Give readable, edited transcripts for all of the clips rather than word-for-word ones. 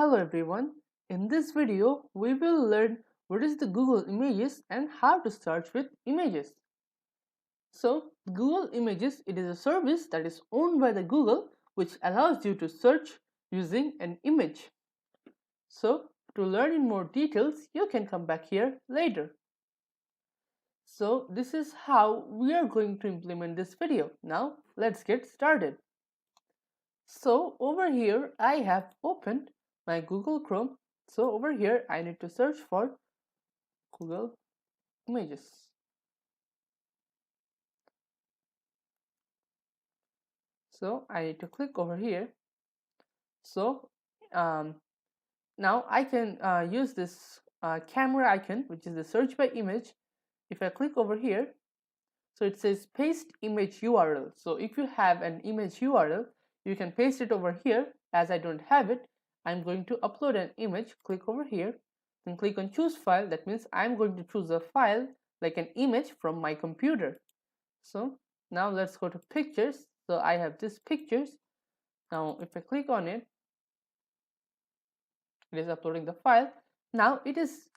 Hello everyone, in this video we will learn what is the Google Images and how to search with images. So Google Images, it is a service that is owned by the Google which allows you to search using an image. So to learn in more details you can come back here later. So this is how we are going to implement this video. Now let's get started. So over here I have opened my Google Chrome. So over here I need to search for Google Images. So I need to click over here. So now I can use this camera icon, which is the search by image. If I click over here, so it says paste image URL. So if you have an image URL, you can paste it over here. As I don't have it, I'm going to upload an image. Click over here, then click on choose file. That means I'm going to choose a file like an image from my computer. So now let's go to pictures. So I have this pictures. Now if I click on it, it is uploading the file. Now it has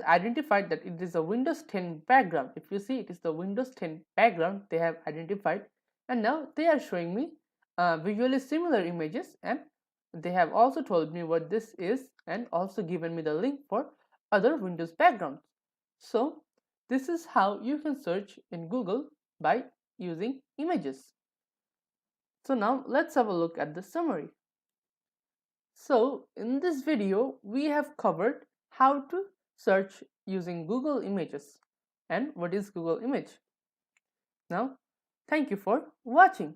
identified that it is a Windows 10 background. If you see, it is the Windows 10 background they have identified, and now they are showing me visually similar images, and they have also told me what this is and also given me the link for other Windows backgrounds. So this is how you can search in Google by using images. So now let's have a look at the summary. So in this video, we have covered how to search using Google Images and what is Google Image. Now, thank you for watching.